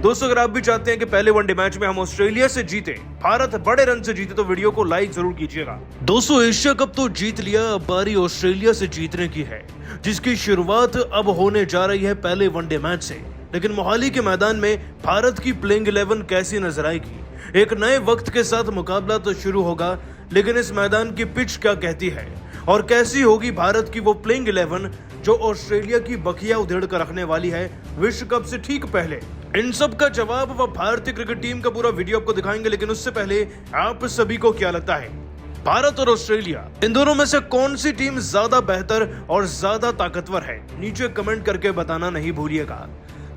दोस्तों अगर आप भी चाहते हैं कि पहले वनडे मैच में हम ऑस्ट्रेलिया से जीते, भारत बड़े रन से जीते, तो वीडियो को लाइक जरूर कीजिएगा। दोस्तों एशिया कप तो जीत लिया, अब बारी ऑस्ट्रेलिया से जीतने की है, जिसकी शुरुआत अब होने जा रही है पहले वनडे मैच से। लेकिन मोहाली के मैदान में भारत की प्लेइंग 11 कैसी नजर आएगी? एक नए वक्त के साथ मुकाबला तो शुरू होगा, लेकिन इस मैदान की पिच क्या कहती है और कैसी होगी भारत की वो प्लेइंग 11 जो ऑस्ट्रेलिया की बखिया उधेड़ कर रखने वाली है विश्व कप से ठीक पहले? इन सब का जवाब वह भारतीय क्रिकेट टीम का पूरा वीडियो आपको दिखाएंगे। लेकिन उससे पहले आप सभी को क्या लगता है, भारत और ऑस्ट्रेलिया, इन दोनों में से कौन सी टीम ज्यादा बेहतर और ज्यादा ताकतवर है? नीचे कमेंट करके बताना नहीं भूलिएगा।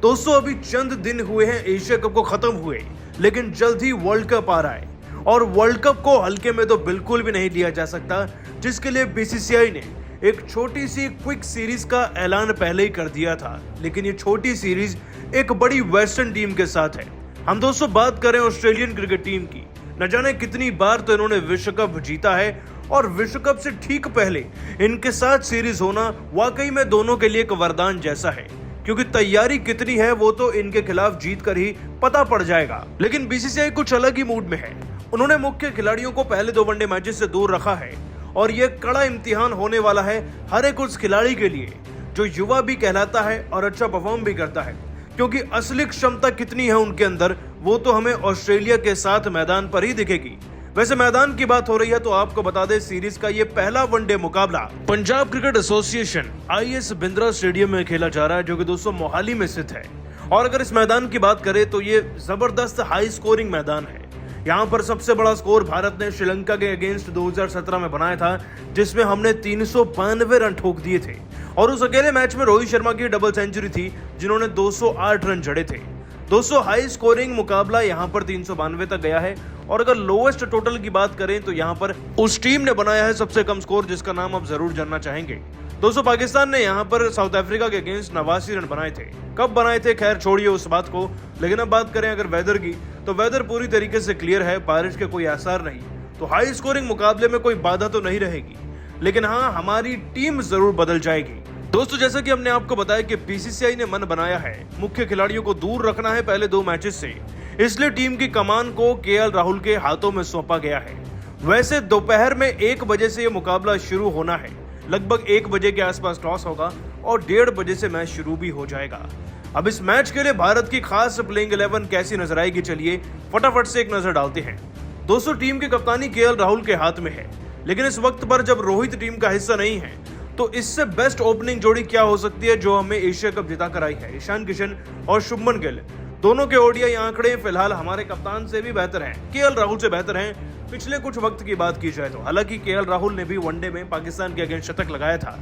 दोस्तों अभी चंद दिन हुए हैं एशिया कप को खत्म हुए, लेकिन जल्द ही वर्ल्ड कप आ रहा है और वर्ल्ड कप को हल्के में तो बिल्कुल भी नहीं लिया जा सकता, जिसके लिए बीसीसीआई ने एक छोटी सी क्विक सीरीज का ऐलान पहले ही कर दिया था। लेकिन ये छोटी सीरीज एक बड़ी वेस्टर्न टीम के साथ है। हम दोस्तों बात करें ऑस्ट्रेलियन क्रिकेट टीम की। न जाने कितनी बार तो इन्होंने विश्व कप जीता है और विश्व कप से ठीक पहले इनके साथ सीरीज होना वाकई में दोनों के लिए एक वरदान जैसा है, क्योंकि तैयारी कितनी है वो तो इनके खिलाफ जीत कर ही पता पड़ जाएगा। लेकिन बीसीसीआई कुछ अलग ही मूड में है। उन्होंने मुख्य खिलाड़ियों को पहले 2 वनडे मैचेस से दूर रखा है और यह कड़ा इम्तिहान होने वाला है हर एक उस खिलाड़ी के लिए जो युवा भी कहलाता है और अच्छा परफॉर्म भी करता है, क्योंकि असली क्षमता कितनी है उनके अंदर वो तो हमें ऑस्ट्रेलिया के साथ मैदान पर ही दिखेगी। वैसे मैदान की बात हो रही है तो आपको बता दें सीरीज का ये पहला वनडे मुकाबला Punjab cricket association IS Bindra stadium में खेला जा रहा है, जो कि दोस्तों मोहाली में स्थित है। और अगर इस मैदान की बात करें तो ये जबरदस्त हाई स्कोरिंग मैदान है। यहाँ पर सबसे बड़ा स्कोर भारत ने श्रीलंका के अगेंस्ट 2017 में बनाया था, जिसमें हमने 392 रन ठोक दिए थे और उस अकेले मैच में रोहित शर्मा की डबल सेंचुरी थी, जिन्होंने 208 रन जड़े थे। दोस्तों हाई स्कोरिंग मुकाबला यहाँ पर 392 तक गया है। और अगर लोएस्ट टोटल की बात करें तो यहाँ पर उस टीम ने बनाया है सबसे कम स्कोर, जिसका नाम आप जरूर जानना चाहेंगे। दोस्तों पाकिस्तान ने यहाँ पर साउथ अफ्रीका के अगेंस्ट 89 रन बनाए थे। कब बनाए थे खैर छोड़िए उस बात को, लेकिन अब बात करें अगर वेदर की तो वेदर पूरी तरीके से क्लियर है, बारिश के कोई आसार नहीं। तो हाई स्कोरिंग मुकाबले में कोई बाधा तो नहीं रहेगी, लेकिन हाँ हमारी टीम जरूर बदल जाएगी। दोस्तों जैसा कि हमने आपको बताया कि बीसीसीआई ने मन बनाया है मुख्य खिलाड़ियों को दूर रखना है पहले 2 मैचेस से, इसलिए टीम की कमान को KL राहुल के हाथों में सौंपा गया है। वैसे दोपहर में 1 बजे से यह मुकाबला शुरू होना है। लगभग 1 बजे के आसपास टॉस होगा और 1:30 बजे से मैच शुरू भी हो जाएगा। अब इस मैच के लिए भारत की खास प्लेइंग 11 कैसी नजर आएगी, चलिए फटाफट से एक नजर डालते हैं। दोस्तों टीम की कप्तानी KL राहुल के हाथ में है, लेकिन इस वक्त पर जब रोहित टीम का हिस्सा नहीं है तो इससे बेस्ट ओपनिंग जोड़ी क्या हो सकती है जो हमें एशिया कप जिता कर आई है? ईशान किशन और शुभमन गिल दोनों के ODI आंकड़े फिलहाल हमारे कप्तान से भी बेहतर हैं, KL राहुल से बेहतर हैं पिछले कुछ वक्त की बात की जाए तो। हालांकि KL राहुल ने भी वनडे में पाकिस्तान के अगेंस्ट शतक लगाया था,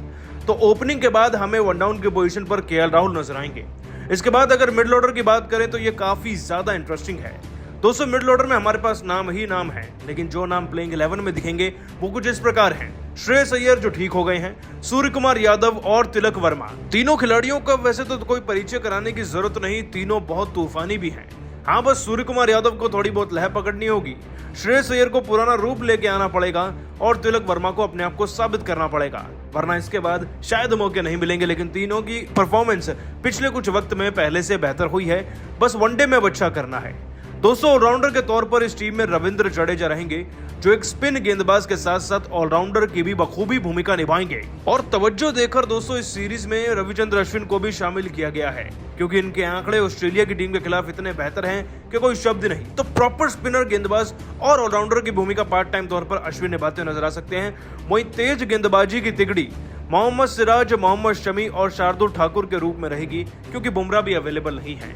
तो ओपनिंग के बाद हमें वन डाउन की पोजीशन पर KL राहुल नजर आएंगे। इसके बाद अगर मिडिल ऑर्डर की बात करें तो ये काफी ज्यादा इंटरेस्टिंग है। दोस्तों मिडिल ऑर्डर में हमारे पास नाम ही नाम है, लेकिन जो नाम प्लेइंग 11 में दिखेंगे वो कुछ इस प्रकार हैं। श्रेयस अय्यर जो ठीक हो गए हैं, सूर्य कुमार यादव और तिलक वर्मा। तीनों खिलाड़ियों का वैसे तो कोई परिचय कराने की जरूरत नहीं, तीनों बहुत तूफानी भी हैं। हाँ बस सूर्य कुमार यादव को थोड़ी बहुत लह पकड़नी होगी, श्रेयस अय्यर को पुराना रूप लेके आना पड़ेगा और तिलक वर्मा को अपने आप को साबित करना पड़ेगा, वरना इसके बाद शायद मौके नहीं मिलेंगे। लेकिन तीनों की परफॉर्मेंस पिछले कुछ वक्त में पहले से बेहतर हुई है, बस वनडे में अच्छा करना है। दोस्तों ऑलराउंडर के तौर पर इस टीम में रविंद्र जडेजा रहेंगे, जो एक स्पिन गेंदबाज के साथ साथ ऑलराउंडर की भी बखूबी भूमिका निभाएंगे। और तवज्जो देकर दोस्तों इस सीरीज में रविचंद्र अश्विन को भी शामिल किया गया है, क्योंकि इनके आंकड़े ऑस्ट्रेलिया की टीम के खिलाफ इतने बेहतर हैं कि कोई शब्द नहीं। तो प्रॉपर स्पिनर गेंदबाज और ऑलराउंडर की भूमिका पार्ट टाइम तौर पर अश्विन निभाते नजर आ सकते हैं। वहीं तेज गेंदबाजी की तिगड़ी मोहम्मद सिराज, मोहम्मद शमी और शार्दुल ठाकुर के रूप में रहेगी, क्योंकि बुमराह भी अवेलेबल नहीं है।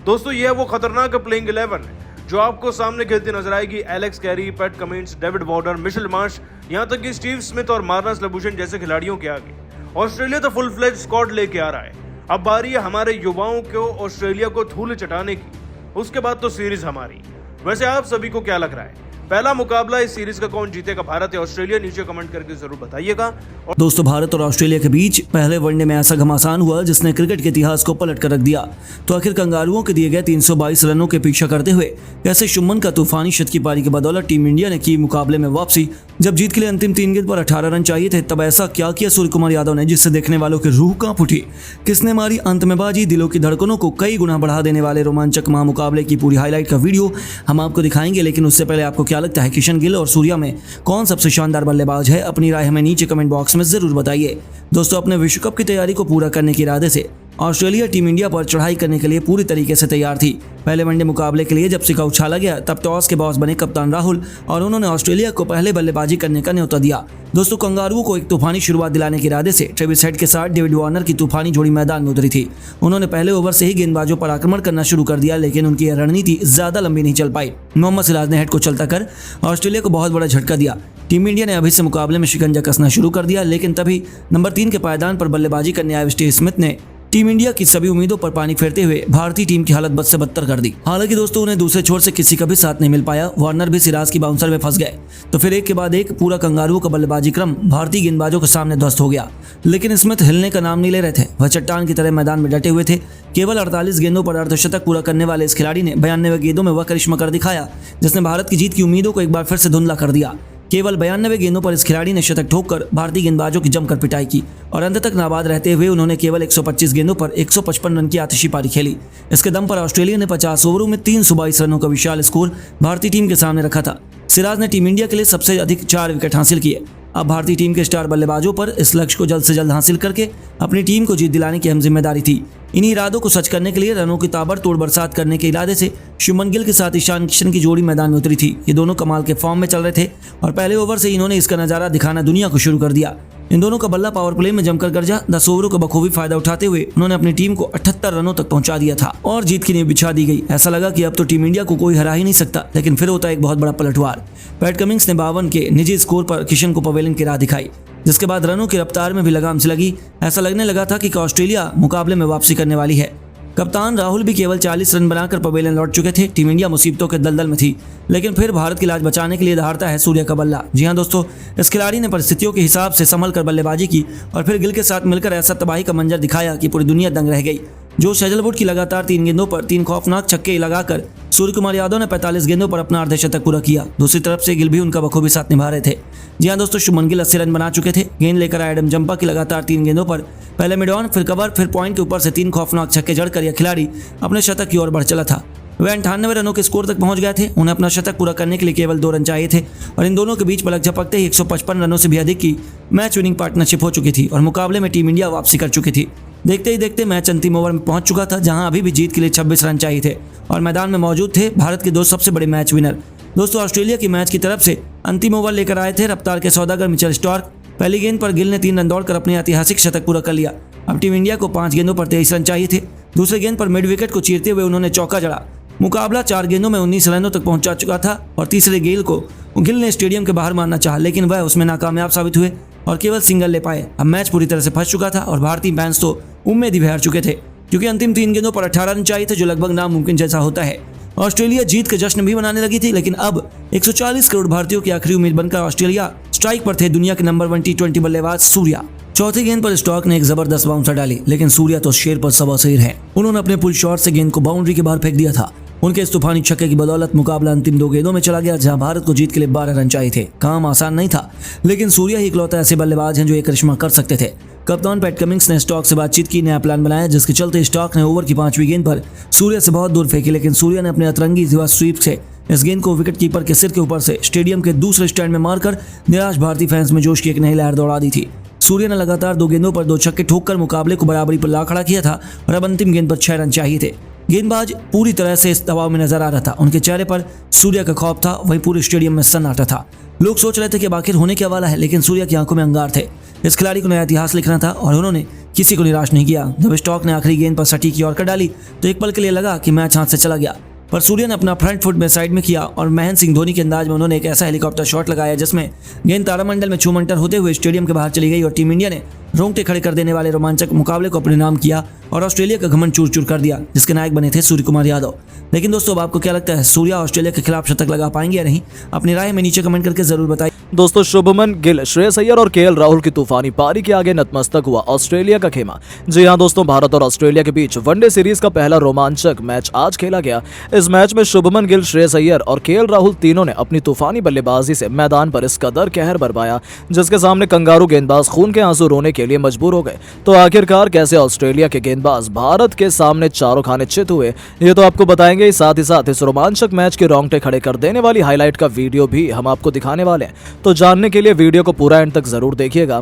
दोस्तों यह वो खतरनाक प्लेइंग 11 जो आपको सामने खेलती नजर आएगी। Alex Carey, PAT Cummins, David Warner, Mitchell Marsh, यहाँ तक कि स्टीव स्मिथ और मार्नस लबुशेन जैसे खिलाड़ियों के आगे ऑस्ट्रेलिया तो फुल फ्लेज स्क्वाड लेके आ रहा है। अब बारी है हमारे युवाओं को ऑस्ट्रेलिया को धूल चटाने की, उसके बाद तो सीरीज हमारी। वैसे आप सभी को क्या लग रहा है, पहला मुकाबला इस सीरीज का कौन जीतेगा, भारत या ऑस्ट्रेलिया, नीचे कमेंट करके जरूर बताइएगा। और दोस्तों, भारत और ऑस्ट्रेलिया के बीच पहले वनडे में ऐसा घमासान हुआ जिसने क्रिकेट के इतिहास को पलट कर रख दिया। तो आखिर कंगारुओं के दिए गए 322 रनों के पीछा करते हुए कैसे शुभमन का तूफानी शत की पारी की बदौलत टीम इंडिया ने की मुकाबले में वापसी। जब जीत के लिए अंतिम 3 गेंद पर 18 रन चाहिए थे, तब ऐसा क्या किया सूर्य कुमार यादव ने जिससे देखने वालों की रूह कांप उठी। किसने मारी अंत में बाजी, दिलों की धड़कनों को कई गुना बढ़ा देने वाले रोमांचक महामुकाबले की पूरी हाईलाइट का वीडियो हम आपको दिखाएंगे। लेकिन उससे पहले आपको क्या लगता है, किशन गिल और सूर्या में कौन सबसे शानदार बल्लेबाज है? अपनी राय हमें नीचे कमेंट बॉक्स में जरूर बताइए। दोस्तों, अपने विश्व कप की तैयारी को पूरा करने के इरादे से ऑस्ट्रेलिया टीम इंडिया पर चढ़ाई करने के लिए पूरी तरीके से तैयार थी। पहले वनडे मुकाबले के लिए जब सिक्का उछाला गया, तब टॉस के बॉस बने कप्तान राहुल और उन्होंने ऑस्ट्रेलिया को पहले बल्लेबाजी करने का न्योता दिया। दोस्तों, कंगारुओं को एक तूफानी शुरुआत दिलाने के इरादे से ट्रेविस हेड के साथ डेविड वार्नर की तूफानी जोड़ी मैदान में उतरी थी। उन्होंने पहले ओवर से ही गेंदबाजों पर आक्रमण करना शुरू कर दिया, लेकिन उनकी यह रणनीति ज्यादा लंबी नहीं चल पाई। मोहम्मद सिराज ने हेड को चलता कर ऑस्ट्रेलिया को बहुत बड़ा झटका दिया। टीम इंडिया ने अभी से मुकाबले में शिकंजा कसना शुरू कर दिया, लेकिन तभी नंबर 3 के पायदान पर बल्लेबाजी करने आए स्टीव स्मिथ ने टीम इंडिया की सभी उम्मीदों पर पानी फेरते हुए भारतीय टीम की हालत बद से बदतर कर दी। हालांकि दोस्तों, उन्हें दूसरे छोर से किसी का भी साथ नहीं मिल पाया। वार्नर भी सिराज की बाउंसर में फंस गए, तो फिर एक के बाद एक पूरा कंगारुओं का बल्लेबाजी क्रम भारतीय गेंदबाजों के सामने ध्वस्त हो गया। लेकिन स्मिथ हिलने का नाम नहीं ले रहे थे। वह चट्टान की तरह मैदान में डटे हुए थे। केवल 48 गेंदों पर अर्धशतक पूरा करने वाले इस खिलाड़ी ने 92 गेंदों में वह करिश्मा कर दिखाया जिसने भारत की जीत की उम्मीदों को एक बार फिर से धुंधला कर दिया। केवल 92 गेंदों पर इस खिलाड़ी ने शतक ठोककर भारतीय गेंदबाजों की जमकर पिटाई की और अंत तक नाबाद रहते हुए उन्होंने केवल 125 गेंदों पर 155 रन की आतिशी पारी खेली। इसके दम पर ऑस्ट्रेलिया ने 50 ओवरों में 322 रनों का विशाल स्कोर भारतीय टीम के सामने रखा था। सिराज ने टीम इंडिया के लिए सबसे अधिक 4 विकेट हासिल किए। अब भारतीय टीम के स्टार बल्लेबाजों पर इस लक्ष्य को जल्द से जल्द हासिल करके अपनी टीम को जीत दिलाने की अहम जिम्मेदारी थी। इन्हीं इरादों को सच करने के लिए रनों की ताबड़तोड़ बरसात करने के इरादे से शुभमन गिल के साथ ईशान किशन की जोड़ी मैदान में उतरी थी। ये दोनों कमाल के फॉर्म में चल रहे थे और पहले ओवर से इन्होंने इसका नजारा दिखाना दुनिया को शुरू कर दिया। इन दोनों का बल्ला पावर प्ले में जमकर गरजा। 10 ओवरों का बखूबी फायदा उठाते हुए उन्होंने अपनी टीम को 78 रनों तक पहुंचा दिया था और जीत की नींव बिछा दी गई। ऐसा लगा कि अब तो टीम इंडिया को कोई हरा ही नहीं सकता, लेकिन फिर होता एक बहुत बड़ा पलटवार। पैट कमिंग्स ने 52 के निजी स्कोर पर किशन को पवेलियन की राह दिखाई, जिसके बाद रनों की रफ्तार में भी लगाम से लगी। ऐसा लगने लगा था कि ऑस्ट्रेलिया मुकाबले में वापसी करने वाली है। कप्तान राहुल भी केवल 40 रन बनाकर पवेलियन लौट चुके थे। टीम इंडिया मुसीबतों के दलदल में थी, लेकिन फिर भारत की लाज बचाने के लिए दहाड़ता है सूर्य का बल्ला। जी हां दोस्तों, इस खिलाड़ी ने परिस्थितियों के हिसाब से संभल कर बल्लेबाजी की और फिर गिल के साथ मिलकर ऐसा तबाही का मंजर दिखाया कि पूरी दुनिया दंग रह गई। जोश हेजलवुड की लगातार 3 गेंदों पर 3 खौफनाक छक्के लगाकर सूर्य कुमार यादव ने 45 गेंदों पर अपना अर्धशतक पूरा किया। दूसरी तरफ से गिल भी उनका बखूबी साथ निभा रहे थे। जी हां दोस्तों, शुभमन गिल 80 रन बना चुके थे। गेंद लेकर आए एडम जंपा की लगातार 3 गेंदों पर पहले मिड ऑन, फिर कवर, फिर पॉइंट के ऊपर से 3 खौफनाक छक्के जड़कर यह खिलाड़ी अपने शतक की ओर बढ़ चला था। वे 98 रनों के स्कोर तक पहुंच गए थे। उन्हें अपना शतक पूरा करने के लिए केवल 2 रन चाहिए थे और इन दोनों के बीच पलक झपकते ही 155 रनों से भी अधिक की मैच विनिंग पार्टनरशिप हो चुकी थी और मुकाबले में टीम इंडिया वापसी कर चुकी थी। देखते ही देखते मैच अंतिम ओवर में पहुंच चुका था, जहां अभी भी जीत के लिए 26 रन चाहिए थे और मैदान में मौजूद थे भारत के 2 सबसे बड़े मैच विनर। दोस्तों, ऑस्ट्रेलिया की मैच की तरफ से अंतिम ओवर लेकर आए थे रफ्तार के सौदागर मिचेल स्टार्क। पहली गेंद पर गिल ने 3 रन दौड़कर अपने ऐतिहासिक शतक पूरा कर लिया। अब टीम इंडिया को 5 गेंदों पर 23 रन चाहिए थे। दूसरे गेंद पर मिड विकेट को चीरते हुए उन्होंने चौका जड़ा। मुकाबला 4 गेंदों में 19 रनों तक पहुंचा चुका था और तीसरे गेंद को गिल ने स्टेडियम के बाहर मारना चाहा, लेकिन वह उसमें नाकामयाब साबित हुए और केवल सिंगल ले पाए। अब मैच पूरी तरह से फंस चुका था और भारतीय फैंस तो उम्मीद ही हार चुके थे, क्योंकि अंतिम 3 गेंदों पर 18 रन चाहिए थे, जो लगभग नामुमकिन जैसा होता है। ऑस्ट्रेलिया जीत के जश्न भी मनाने लगी थी, लेकिन अब 140 करोड़ भारतीयों की आखिरी उम्मीद बनकर ऑस्ट्रेलिया स्ट्राइक पर थे दुनिया के नंबर 1 T20 बल्लेबाज सूर्या। चौथी गेंद पर स्टॉक ने एक जबरदस्त बाउंसर डाली, लेकिन सूर्या तो शेर पर सवा शेर है। उन्होंने अपने पुल शॉट से गेंद को बाउंड्री के बाहर फेंक दिया था। उनके इस तूफानी छक्के की बदौलत मुकाबला अंतिम 2 गेंदों में चला गया, जहां भारत को जीत के लिए 12 रन चाहिए थे। काम आसान नहीं था, लेकिन सूर्या ही इकलौता ऐसे बल्लेबाज हैं जो एक करिश्मा कर सकते थे। कप्तान पैट कमिंग्स ने स्टॉक से बातचीत की, नया प्लान बनाया, जिसके चलते स्टॉक ने ओवर की 5वीं गेंद पर सूर्या से बहुत दूर फेंकी, लेकिन सूर्या ने अपने अतरंगी रिवर्स स्वीप से इस गेंद को विकेट कीपर के सिर के ऊपर से स्टेडियम के दूसरे स्टैंड में मारकर निराश भारतीय फैंस में जोश की एक नई लहर दौड़ा दी थी। सूर्या ने लगातार 2 गेंदों पर 2 छक्के ठोककर मुकाबले को बराबरी पर ला खड़ा किया था और अब अंतिम गेंद पर 6 रन चाहिए थे। गेंदबाज पूरी तरह से इस दबाव में नजर आ रहा था। उनके चेहरे पर सूर्या का खौफ था, वहीं पूरे स्टेडियम में सन्नाटा था। लोग सोच रहे थे कि आखिर होने क्या वाला है, लेकिन सूर्या की आंखों में अंगार थे। इस खिलाड़ी को नया इतिहास लिखना था और उन्होंने किसी को निराश नहीं किया। जब स्टॉक ने आखिरी गेंद पर सटीक की ओर कर डाली तो एक पल के लिए लगा कि मैच हाथ से चला गया, पर सूर्या ने अपना फ्रंट फुट में साइड में किया और महेंद्र सिंह धोनी के अंदाज में उन्होंने एक ऐसा हेलीकॉप्टर शॉट लगाया जिसमें गेंद तारामंडल में छूमंतर होते हुए स्टेडियम के बाहर चली गई और टीम इंडिया ने रोंगटे खड़े कर देने वाले रोमांचक मुकाबले को अपने नाम किया और ऑस्ट्रेलिया का घमंड चूर चूर कर दिया, जिसके नायक बने थे सूर्य कुमार यादव। लेकिन दोस्तों, अब आपको क्या लगता है, सूर्या ऑस्ट्रेलिया के खिलाफ शतक लगा पाएंगे या नहीं? अपनी राय में नीचे कमेंट करके जरूर बताइए। दोस्तों, शुभमन गिल, श्रेयस अय्यर और केएल राहुल की तूफानी पारी के आगे नतमस्तक हुआ ऑस्ट्रेलिया का खेमा। जी हां दोस्तों, भारत और ऑस्ट्रेलिया के बीच वनडे सीरीज का पहला रोमांचक मैच आज खेला गया। इस मैच में शुभमन गिल, श्रेयस अय्यर और केएल राहुल तीनों ने अपनी तूफानी बल्लेबाजी से मैदान पर इस कदर कहर बरपाया जिसके सामने कंगारू गेंदबाज खून के आंसू रोने के लिए मजबूर हो गए। तो आखिरकार कैसे ऑस्ट्रेलिया के गेंदबाज भारत के सामने चारों खाने चित हुए, ये तो आपको बताएंगे। साथ ही साथ इस रोमांचक मैच के रोंगटे खड़े कर देने वाली हाईलाइट का वीडियो भी हम आपको दिखाने वाले हैं। तो जानने के लिए वीडियो को पूरा एंड तक जरूर देखिएगा।